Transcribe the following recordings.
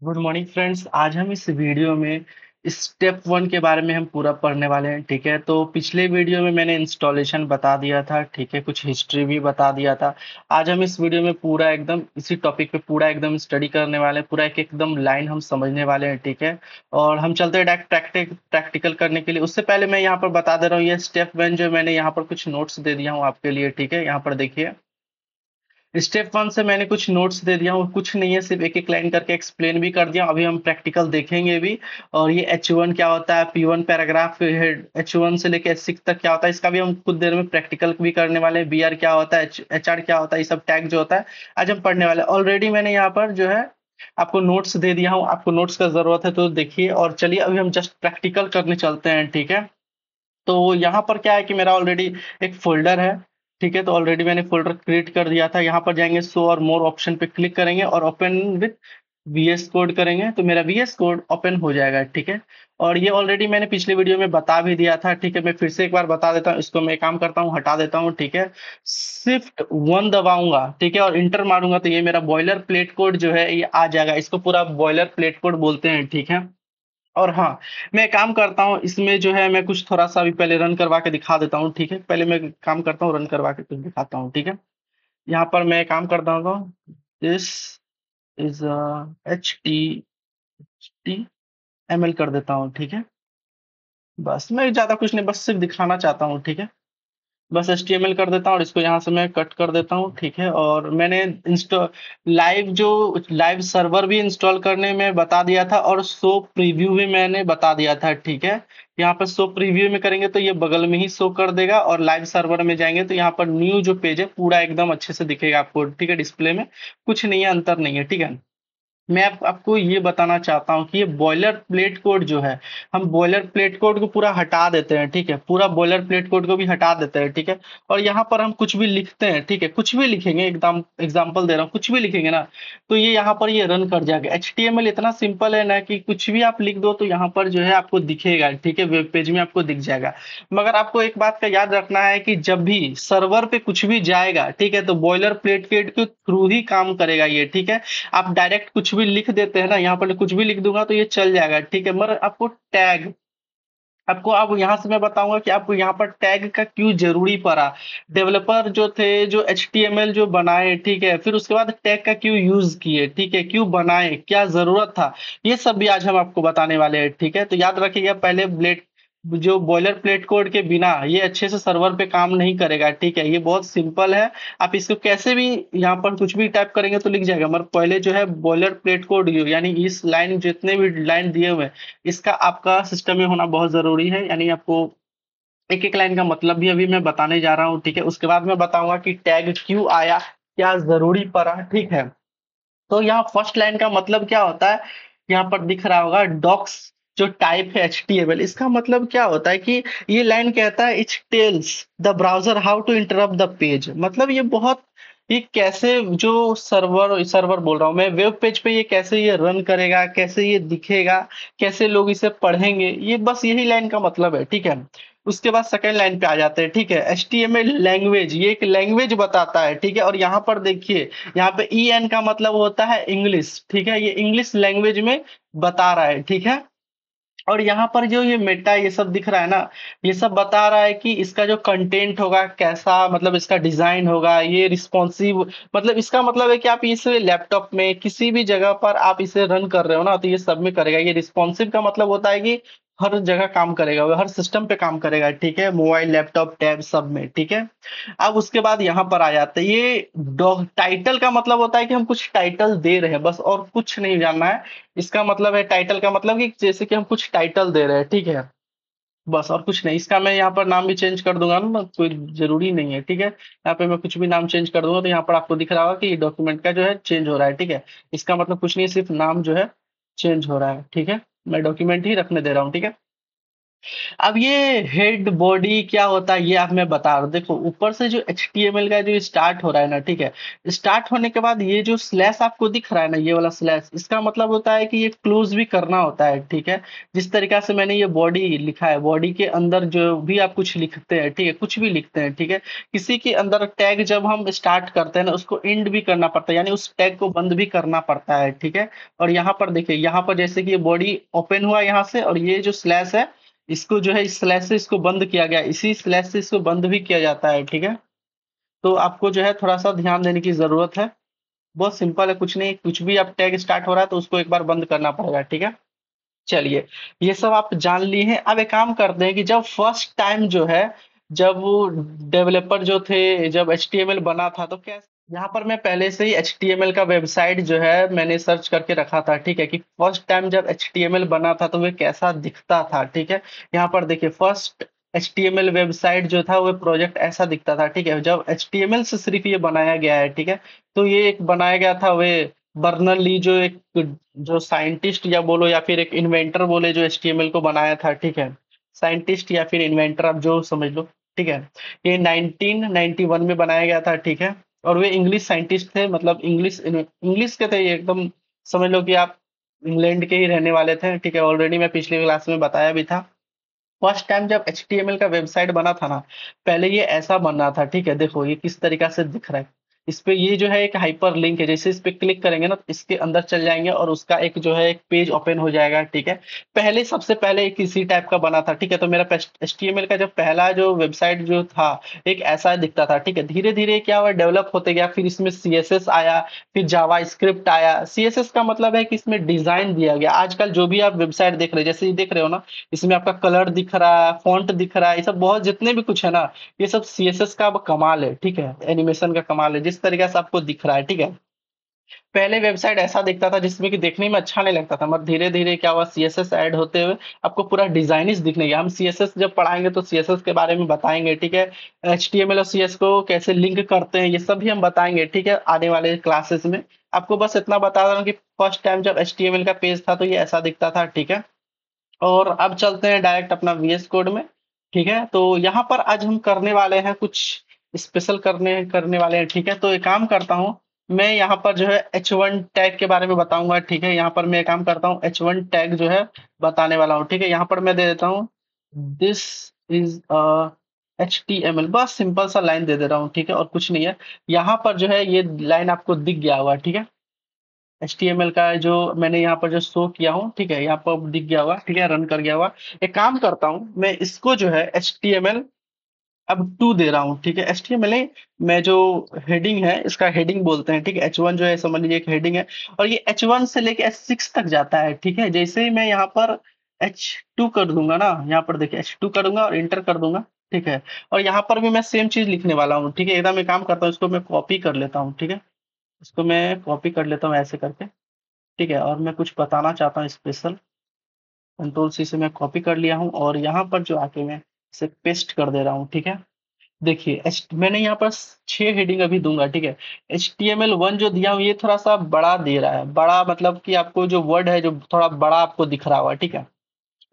Good morning friends. आज हम इस वीडियो में स्टेप वन के बारे में हम पूरा पढ़ने वाले हैं। ठीक है, तो पिछले वीडियो में मैंने इंस्टॉलेशन बता दिया था। ठीक है, कुछ हिस्ट्री भी बता दिया था। आज हम इस वीडियो में पूरा एकदम इसी टॉपिक पे पूरा एकदम स्टडी करने वाले हैं। पूरा एक एकदम लाइन हम समझने वाले हैं। ठीक है, और हम चलते हैं डायरेक्ट प्रैक्टिकल करने के लिए। उससे पहले मैं यहाँ पर बता दे रहा हूँ, ये स्टेप वन जो मैंने यहाँ पर कुछ नोट्स दे दिया हूँ आपके लिए। ठीक है, यहाँ पर देखिए, स्टेप वन से मैंने कुछ नोट्स दे दिया हूँ। कुछ नहीं है, सिर्फ एक एक लाइन करके एक्सप्लेन भी कर दिया हूं। अभी हम प्रैक्टिकल देखेंगे भी। और ये एच वन क्या होता है, P one paragraph head, H one से लेकर एच सिक्स तक क्या होता है, इसका भी हम कुछ देर में प्रैक्टिकल भी करने वाले हैं। बी आर क्या होता है, एच आर क्या होता है, ये सब टैग जो होता है आज हम पढ़ने वाले हैं। ऑलरेडी मैंने यहाँ पर जो है आपको नोट्स दे दिया हूँ। आपको नोट्स का जरूरत है तो देखिए, और चलिए अभी हम जस्ट प्रैक्टिकल करने चलते हैं। ठीक है, तो यहाँ पर क्या है कि मेरा ऑलरेडी एक फ़ोल्डर है। ठीक है, तो ऑलरेडी मैंने फ़ोल्डर क्रिएट कर दिया था। यहाँ पर जाएँगे, शो और मोर ऑप्शन पे क्लिक करेंगे और ओपन विथ वीएस कोड करेंगे तो मेरा वीएस कोड ओपन हो जाएगा। ठीक है, और ये ऑलरेडी मैंने पिछले वीडियो में बता भी दिया था। ठीक है, मैं फिर से एक बार बता देता हूँ। इसको मैं एक काम करता हूँ, हटा देता हूँ। ठीक है, शिफ्ट वन दबाऊंगा, ठीक है, और इंटर मारूंगा तो ये मेरा बॉयलर प्लेट कोड जो है ये आ जाएगा। इसको पूरा बॉयलर प्लेट कोड बोलते हैं। ठीक है, और हाँ, मैं एक काम करता हूँ, इसमें जो है मैं कुछ थोड़ा-सा अभी पहले रन करवा के दिखा देता हूँ। ठीक है, पहले मैं एक काम करता हूँ, रन करवा के कुछ दिखाता हूँ। ठीक है, यहाँ पर मैं एक काम करता हूँ, दिस इज़ एचटीएमएल कर देता हूँ। ठीक है, बस मैं ज़्यादा कुछ नहीं, बस सिर्फ दिखाना चाहता हूँ। ठीक है, बस एचटीएमएल कर देता हूँ और इसको यहाँ से मैं कट कर देता हूँ। ठीक है, और मैंने इंस्टॉल लाइव सर्वर भी इंस्टॉल करने में बता दिया था और शो प्रीव्यू भी मैंने बता दिया था। ठीक है, यहाँ पर शो प्रीव्यू में करेंगे तो ये बगल में ही शो कर देगा, और लाइव सर्वर में जाएंगे तो यहाँ पर न्यू जो पेज है पूरा एकदम अच्छे से दिखेगा आपको। ठीक है, डिस्प्ले में कुछ नहीं है, अंतर नहीं है। ठीक है, मैं आपको ये बताना चाहता हूँ कि ये बॉयलर प्लेट कोड जो है, हम बॉयलर प्लेट कोड को पूरा हटा देते हैं। ठीक है, पूरा बॉयलर प्लेट कोड को भी हटा देते हैं। ठीक है, और यहाँ पर हम कुछ भी लिखते हैं। ठीक है, कुछ भी लिखेंगे, एकदम एग्जांपल दे रहा हूँ, कुछ भी लिखेंगे ना तो ये यहाँ पर ये रन कर जाएगा। एचटीएमएल इतना सिंपल है ना कि कुछ भी आप लिख दो तो यहाँ पर जो है आपको दिखेगा। ठीक है, वेब पेज में आपको दिख जाएगा। मगर आपको एक बात का याद रखना है कि जब भी सर्वर पे कुछ भी जाएगा, ठीक है, तो बॉयलर प्लेट कोड के थ्रू ही काम करेगा ये। ठीक है, आप डायरेक्ट कुछ भी लिख देते हैं ना, यहाँ पर कुछ भी लिख दूंगा तो ये चल जाएगा। ठीक है, मगर आपको टैग, आपको अब यहाँ से मैं बताऊंगा कि आपको यहाँ पर टैग का क्यों जरूरी पड़ा। डेवलपर जो थे, जो एचटीएमएल जो बनाए, ठीक है, फिर उसके बाद टैग का क्यों यूज किए, ठीक है, क्यों बनाए, क्या जरूरत था, ये सब भी आज हम आपको बताने वाले हैं। ठीक है, तो याद रखिएगा, पहले ब्लेड जो बॉयलर प्लेट कोड के बिना ये अच्छे से सर्वर पे काम नहीं करेगा। ठीक है, ये बहुत सिंपल है। आप इसको कैसे भी यहाँ पर कुछ भी टाइप करेंगे तो लिख जाएगा, मगर पहले जो है बॉयलर प्लेट कोड यानी इस लाइन जितने भी लाइन दिए हुए हैं इसका आपका सिस्टम में होना बहुत ज़रूरी है। यानी आपको एक-एक लाइन का मतलब भी अभी मैं बताने जा रहा हूँ। ठीक है, उसके बाद मैं बताऊँगा कि टैग क्यों आया, क्या ज़रूरी पड़ा। ठीक है, तो यहाँ फर्स्ट लाइन का मतलब क्या होता है, यहाँ पर दिख रहा होगा डॉक्स, जो टाइप है एचटीएमएल, इसका मतलब क्या होता है कि ये लाइन कहता है it tells the browser how to interpret the page. मतलब ये बहुत, ये कैसे जो सर्वर सर्वर बोल रहा हूँ मैं, वेब पेज पे ये कैसे ये रन करेगा, कैसे ये दिखेगा, कैसे लोग इसे पढ़ेंगे, ये बस यही लाइन का मतलब है। ठीक है, उसके बाद सेकंड लाइन पे आ जाते हैं। ठीक है, एचटीएमएल लैंग्वेज, ये एक लैंग्वेज बताता है। ठीक है, और यहाँ पर देखिए, यहाँ पे ई एन का मतलब होता है इंग्लिश। ठीक है, ये इंग्लिश लैंग्वेज में बता रहा है। ठीक है, और यहाँ पर जो ये मेटा ये सब दिख रहा है ना, ये सब बता रहा है कि इसका जो कंटेंट होगा कैसा, मतलब इसका डिजाइन होगा, ये रिस्पॉन्सिव, मतलब इसका मतलब है कि आप इसे लैपटॉप में किसी भी जगह पर आप इसे रन कर रहे हो ना तो ये सब में करेगा। ये रिस्पॉन्सिव का मतलब होता है कि हर जगह काम करेगा, वो हर सिस्टम पे काम करेगा। ठीक है, मोबाइल, लैपटॉप, टैब सब में। ठीक है, अब उसके बाद यहाँ पर आ जाते हैं, ये टाइटल का मतलब होता है कि हम कुछ टाइटल दे रहे हैं, बस और कुछ नहीं जानना है। इसका मतलब है, टाइटल का मतलब कि जैसे कि हम कुछ टाइटल दे रहे हैं। ठीक है, बस और कुछ नहीं। इसका मैं यहाँ पर नाम भी चेंज कर दूंगा ना, कोई जरूरी नहीं है। ठीक है, यहाँ पे मैं कुछ भी नाम चेंज कर दूंगा तो यहाँ पर आपको दिख रहा होगा कि डॉक्यूमेंट का जो है चेंज हो रहा है। ठीक है, इसका मतलब कुछ नहीं, सिर्फ नाम जो है चेंज हो रहा है। ठीक है, मैं डॉक्यूमेंट ही रखने दे रहा हूँ। ठीक है, अब ये हेड बॉडी क्या होता है ये आप मैं बता रहा हूँ। देखो ऊपर से जो HTML का जो स्टार्ट हो रहा है ना, ठीक है, स्टार्ट होने के बाद ये जो स्लैश आपको दिख रहा है ना, ये वाला स्लैश, इसका मतलब होता है कि ये क्लोज भी करना होता है, ठीक है। जिस तरीका से मैंने ये बॉडी लिखा है, बॉडी के अंदर जो भी आप कुछ लिखते हैं, ठीक है, कुछ भी लिखते हैं, ठीक है, किसी के अंदर टैग जब हम स्टार्ट करते हैं ना, उसको एंड भी करना पड़ता है, यानी उस टैग को बंद भी करना पड़ता है, ठीक है। और यहाँ पर देखिए, यहाँ पर जैसे कि ये बॉडी ओपन हुआ यहाँ से, और ये जो स्लैश है, इसको जो है इस स्लैश से इसको बंद किया गया, इसी स्लैश से इसको बंद भी किया जाता है, ठीक है। तो आपको जो है थोड़ा-सा ध्यान देने की ज़रूरत है। बहुत सिंपल है, कुछ नहीं, कुछ भी आप टैग स्टार्ट हो रहा है तो उसको एक बार बंद करना पड़ेगा, ठीक है। चलिए, ये सब आप जान लिए हैं। अब एक काम करते हैं कि जब फर्स्ट टाइम जो है, जब वो डेवलपर जो थे, जब HTML बना था तो क्या, यहाँ पर मैं पहले से ही HTML का वेबसाइट जो है मैंने सर्च करके रखा था, ठीक है, कि फर्स्ट टाइम जब HTML बना था तो वो कैसा दिखता था, ठीक है। यहाँ पर देखिए, फर्स्ट HTML वेबसाइट जो था वो प्रोजेक्ट ऐसा दिखता था, ठीक है, जब HTML से सिर्फ ये बनाया गया है, ठीक है। तो ये एक बनाया गया था वे बर्नली, जो एक जो साइंटिस्ट या बोलो या फिर एक इन्वेंटर बोले, जो HTML को बनाया था, ठीक है। साइंटिस्ट या फिर इन्वेंटर, आप जो समझ लो, ठीक है। ये 1991 में बनाया गया था, ठीक है। और वे इंग्लिश साइंटिस्ट थे, मतलब इंग्लिश इंग्लिश के थे ये, एकदम समझ लो कि आप इंग्लैंड के ही रहने वाले थे, ठीक है। ऑलरेडी मैं पिछले क्लास में बताया भी था। फर्स्ट टाइम जब HTML का वेबसाइट बना था ना, पहले ये ऐसा बन रहा था, ठीक है। देखो ये किस तरीका से दिख रहा है। इस पे ये जो है एक हाइपर लिंक है, जैसे इस पे क्लिक करेंगे ना तो इसके अंदर चल जाएंगे और उसका एक जो है एक पेज ओपन हो जाएगा, ठीक है। पहले सबसे पहले एक इसी टाइप का बना था, ठीक है। तो मेरा HTML का जो पहला जो वेबसाइट जो था, एक ऐसा दिखता था, ठीक है। धीरे धीरे क्या हुआ, डेवलप होते गया, फिर इसमें CSS आया, फिर जावा स्क्रिप्ट आया। CSS का मतलब है कि इसमें डिजाइन दिया गया। आजकल जो भी आप वेबसाइट देख रहे हैं, जैसे ये देख रहे हो ना, इसमें आपका कलर दिख रहा है, फॉन्ट दिख रहा है, ये सब बहुत जितने भी कुछ है ना, ये सब CSS का कमाल है, ठीक है। एनिमेशन का कमाल है, जिस तरीके से आपको दिख रहा है, ठीक है। पहले वेबसाइट ऐसा दिखता था जिसमें कि देखने में अच्छा नहीं लगता था, मगर धीरे धीरे क्या हुआ, CSS ऐड होते हुए आपको पूरा डिजाइनिश दिखने गया। हम CSS जब पढ़ाएंगे तो CSS के बारे में बताएंगे, ठीक है। HTML और CS को कैसे लिंक करते हैं, ये सब भी हम बताएंगे, ठीक है, आने वाले क्लासेस में। आपको बस इतना बता रहा हूँ कि फर्स्ट टाइम जब HTML का पेज था तो ये ऐसा दिखता था, ठीक है। और अब चलते हैं डायरेक्ट अपना VS कोड में, ठीक है। तो यहाँ पर आज हम करने वाले हैं कुछ स्पेशल करने करने वाले हैं, ठीक है। तो एक काम करता हूँ, मैं यहाँ पर जो है H1 टैग के बारे में बताऊंगा, ठीक है। यहाँ पर मैं एक काम करता हूँ, H1 टैग जो है बताने वाला हूँ, ठीक है। यहाँ पर मैं दे देता हूँ, दिस इज HTML, बस सिंपल सा लाइन दे दे रहा हूँ, ठीक है, और कुछ नहीं है। यहाँ पर जो है ये लाइन आपको दिख गया होगा, ठीक है। HTML का जो मैंने यहाँ पर जो शो किया हूँ, ठीक है, यहाँ पर दिख गया हुआ, ठीक है, रन कर गया हुआ। एक काम करता हूँ, मैं इसको जो है HTML अब 2 दे रहा हूँ, ठीक है। HTML में जो हेडिंग है, इसका हेडिंग बोलते हैं, ठीक है। H1 जो है समझ लीजिए एक हेडिंग है, और ये H1 से लेके H6 तक जाता है, ठीक है। जैसे ही मैं यहाँ पर H2 कर दूंगा ना, यहाँ पर देखिए H2 करूंगा और इंटर कर दूंगा, ठीक है। और यहाँ पर भी मैं सेम चीज लिखने वाला हूँ, ठीक है। एकदम एक काम करता हूँ, इसको मैं कॉपी कर लेता हूँ, ठीक है। इसको मैं कॉपी कर लेता हूँ ऐसे करके, ठीक है। और मैं कुछ बताना चाहता हूँ स्पेशल, कंट्रोल C से मैं कॉपी कर लिया हूँ और यहाँ पर जो आके मैं इसे पेस्ट कर दे रहा हूँ, ठीक है। देखिए मैंने यहाँ पर 6 हेडिंग अभी दूंगा, ठीक है। HTML1 जो दिया हूँ ये थोड़ा सा बड़ा दे रहा है, बड़ा मतलब कि आपको जो वर्ड है जो थोड़ा बड़ा आपको दिख रहा होगा, ठीक है।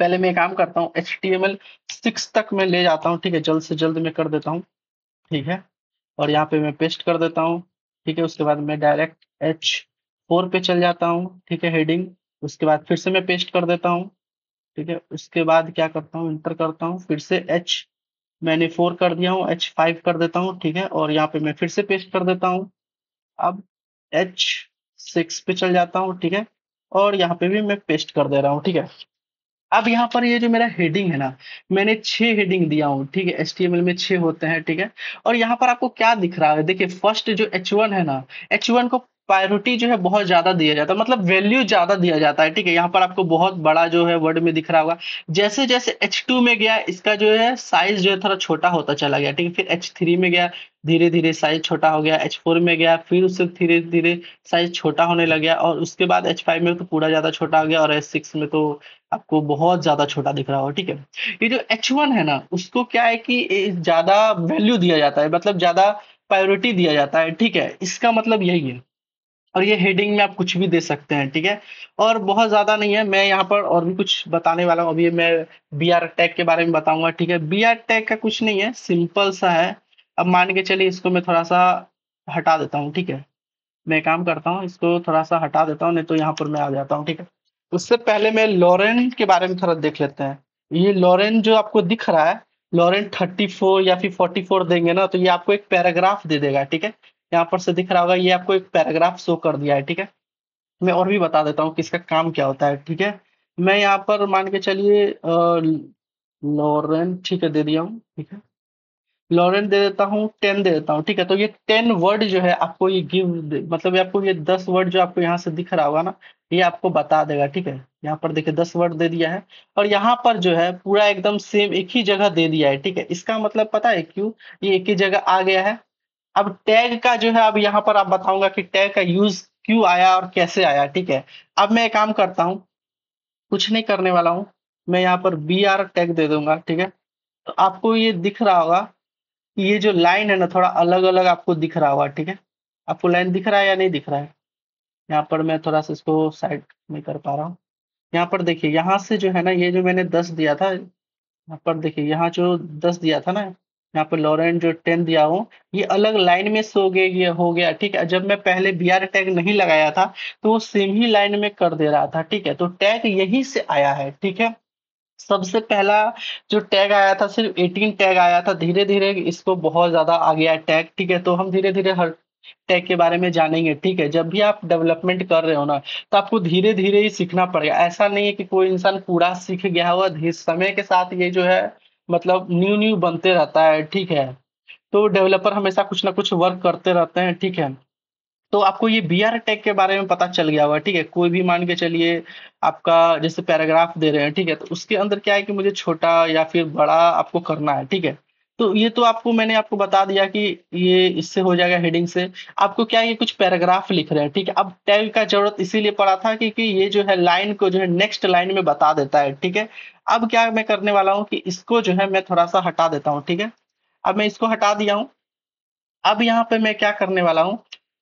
पहले मैं एक काम करता हूँ, HTML6 तक मैं ले जाता हूँ, ठीक है, जल्द से जल्द मैं कर देता हूँ, ठीक है। और यहाँ पे मैं पेस्ट कर देता हूँ, ठीक है। उसके बाद मैं डायरेक्ट H4 पे चल जाता हूँ, ठीक है, हेडिंग। उसके बाद फिर से मैं पेस्ट कर देता हूँ, ठीक है। उसके बाद क्या करता हूँ, इंटर करता हूँ, फिर से मैंने 4 कर दिया हूँ, H5 कर देता हूँ, ठीक है। और यहाँ पे मैं फिर से पेस्ट कर देता हूँ। अब H6 पे चल जाता हूँ, ठीक है। और यहाँ पे भी मैं पेस्ट कर दे रहा हूँ, ठीक है। अब यहाँ पर ये जो मेरा हेडिंग है ना, मैंने 6 हेडिंग दिया हूँ, ठीक है। HTML में 6 होते हैं, ठीक है। और यहाँ पर आपको क्या दिख रहा है, देखिए फर्स्ट जो H1 है ना, H1 को प्रायोरिटी जो है बहुत ज्यादा दिया जाता है, मतलब वैल्यू ज्यादा दिया जाता है, ठीक है। यहाँ पर आपको बहुत बड़ा जो है वर्ड में दिख रहा होगा। जैसे जैसे H2 में गया, इसका जो है साइज जो है थोड़ा छोटा होता चला गया, ठीक है। फिर H3 में गया, धीरे धीरे साइज छोटा हो गया। H4 में गया, फिर उससे धीरे धीरे साइज छोटा होने लग गया, और उसके बाद H5 में तो पूरा ज्यादा छोटा हो गया, और H6 में तो आपको बहुत ज़्यादा छोटा दिख रहा होगा, ठीक है। ये जो H1 है ना, उसको क्या है कि ज़्यादा वैल्यू दिया जाता है, मतलब ज़्यादा प्रायोरिटी दिया जाता है, ठीक है। इसका मतलब यही है। और ये हेडिंग में आप कुछ भी दे सकते हैं, ठीक है? और बहुत ज़्यादा नहीं है, मैं यहाँ पर और भी कुछ बताने वाला हूँ। अभी मैं बीआर टैग के बारे में बताऊँगा, ठीक है? बीआर टैग का कुछ नहीं है, सिंपल सा है। अब मान के चलिए इसको मैं थोड़ा-सा हटा देता हूँ, ठीक है? मैं एक काम करता हूँ, इसको थोड़ा-सा हटा देता हूँ, नहीं तो यहाँ पर मैं आ जाता हूँ, ठीक है? उससे पहले मैं लॉरेन के बारे में थोड़ा देख लेते हैं। ये लॉरेन जो आपको दिख रहा है, लॉरेन 34 या फिर 44 देंगे ना, तो ये आपको एक पैराग्राफ दे देगा, ठीक है? यहाँ पर से दिख रहा होगा, ये आपको एक पैराग्राफ शो कर दिया है, ठीक है? मैं और भी बता देता हूँ कि इसका काम क्या होता है, ठीक है? मैं यहाँ पर मान के चलिए लॉरेन ठीक है, दे दिया हूँ, ठीक है? लॉरेन दे देता हूँ, 10 दे देता हूँ, ठीक है? तो ये 10 वर्ड जो है आपको ये मतलब ये आपको ये 10 वर्ड जो आपको यहाँ से दिख रहा होगा ना, ये आपको बता देगा, ठीक है? यहाँ पर देखिए 10 वर्ड दे दिया है और यहाँ पर जो है पूरा एकदम सेम एक ही जगह दे दिया है, ठीक है? इसका मतलब पता है क्यों? ये एक ही जगह आ गया है। अब टैग का जो है अब यहाँ पर आप बताऊंगा कि टैग का यूज क्यों आया और कैसे आया, ठीक है? अब मैं एक काम करता हूँ, कुछ नहीं करने वाला हूँ, मैं यहाँ पर बी आर टैग दे दूंगा, ठीक है? तो आपको ये दिख रहा होगा कि ये जो लाइन है ना थोड़ा अलग अलग आपको दिख रहा होगा, ठीक है? आपको लाइन दिख रहा है या नहीं दिख रहा है? यहाँ पर मैं थोड़ा सा इसको साइड में कर पा रहा हूँ। यहाँ पर देखिए, यहाँ से जो है ना ये जो मैंने 10 दिया था, यहाँ पर देखिए, यहाँ जो 10 दिया था ना, यहाँ पे लॉरेंट जो 10 दिया हूँ, ये अलग लाइन में सो गए, ये हो गया, ठीक है? जब मैं पहले बीआर टैग नहीं लगाया था, तो वो सेम ही लाइन में कर दे रहा था, ठीक है? तो टैग यहीं से आया है, ठीक है? सबसे पहला जो टैग आया था सिर्फ 18 टैग आया था, धीरे-धीरे इसको बहुत ज़्यादा आ गया है टैग, ठीक है? तो हम धीरे-धीरे हर टैग के बारे में जानेंगे, ठीक है? जब भी आप डेवलपमेंट कर रहे हो ना, तो आपको धीरे-धीरे ही सीखना पड़ेगा। ऐसा नहीं है कि कोई इंसान पूरा सीख गया हो, समय के साथ ये जो है मतलब न्यू-न्यू बनते रहता है, ठीक है? तो डेवलपर हमेशा कुछ ना कुछ वर्क करते रहते हैं, ठीक है? तो आपको ये बीआर टैग के बारे में पता चल गया होगा, ठीक है? कोई भी मान के चलिए आपका जैसे पैराग्राफ दे रहे हैं, ठीक है? तो उसके अंदर क्या है कि मुझे छोटा या फिर बड़ा आपको करना है, ठीक है? तो ये तो आपको मैंने आपको बता दिया कि ये इससे हो जाएगा हेडिंग से। आपको क्या है ये कुछ पैराग्राफ लिख रहे हैं, ठीक है? अब टैग का ज़रूरत इसीलिए पड़ा था क्योंकि ये जो है लाइन को जो है नेक्स्ट लाइन में बता देता है, ठीक है? अब क्या मैं करने वाला हूँ कि इसको जो है मैं थोड़ा-सा हटा देता हूँ, ठीक है? अब मैं इसको हटा दिया हूँ। अब यहाँ पे मैं क्या करने वाला हूँ,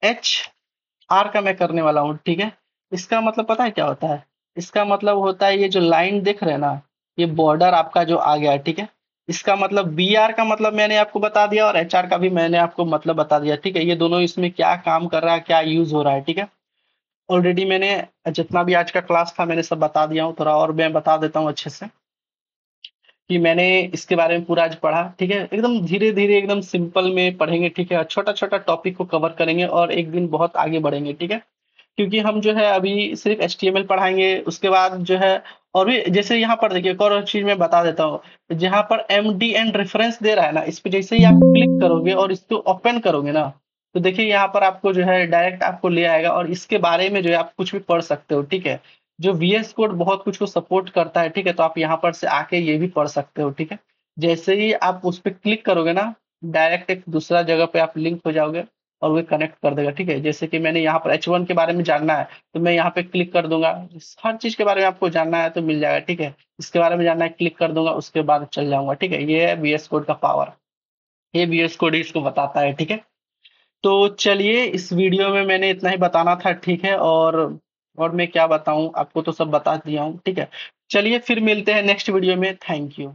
एचआर का मैं करने वाला हूँ, ठीक है? इसका मतलब पता है क्या होता है? इसका मतलब होता है ये जो लाइन देख रहे हैं ना, ये बॉर्डर आपका जो आ गया है, ठीक है? इसका मतलब बीआर का मतलब मैंने आपको बता दिया और एचआर का भी मैंने आपको मतलब बता दिया, ठीक है? ये दोनों इसमें क्या काम कर रहा है, क्या यूज़ हो रहा है, ठीक है? ऑलरेडी मैंने जितना भी आज का क्लास था मैंने सब बता दिया हूँ, थोड़ा और मैं बता देता हूँ अच्छे से। कि मैंने इसके बारे में पूरा आज पढ़ा, ठीक है? एकदम धीरे-धीरे एकदम सिंपल में पढ़ेंगे, ठीक है? छोटा-छोटा टॉपिक को कवर करेंगे और एक दिन बहुत आगे बढ़ेंगे, ठीक है? क्योंकि हम जो है अभी सिर्फ़ एचटीएमएल पढ़ाएँगे, उसके बाद जो है और भी जैसे यहाँ पर देखिए एक और चीज़ मैं बता देता हूँ, जहाँ पर एमडी एंड रेफरेंस दे रहा है ना, इस पे जैसे ही आप क्लिक करोगे और इसको ओपन करोगे ना, तो देखिए यहाँ पर आपको जो है डायरेक्ट आपको ले आएगा और इसके बारे में जो है आप कुछ भी पढ़ सकते हो, ठीक है? जो वीएस कोड बहुत कुछ को सपोर्ट करता है, ठीक है? तो आप यहाँ पर से आके ये भी पढ़ सकते हो, ठीक है? जैसे ही आप उस पे क्लिक करोगे ना, डायरेक्ट एक दूसरा जगह पे आप लिंक हो जाओगे और वो कनेक्ट कर देगा, ठीक है? जैसे कि मैंने यहाँ पर H1 के बारे में जानना है, तो मैं यहाँ पे क्लिक कर दूँगा। हर चीज़ के बारे में आपको जानना है तो मिल जाएगा, ठीक है? इसके बारे में जानना है, क्लिक कर दूँगा, उसके बाद चल जाऊँगा, ठीक है? ये है वीएस कोड का पावर। ये वीएस कोड ही इसको बताता है, ठीक है? तो चलिए इस वीडियो में मैंने इतना ही बताना था, ठीक है? और मैं क्या बताऊँ, आपको तो सब बता दिया हूँ, ठीक है? चलिए फिर मिलते हैं नेक्स्ट वीडियो में। Thank you.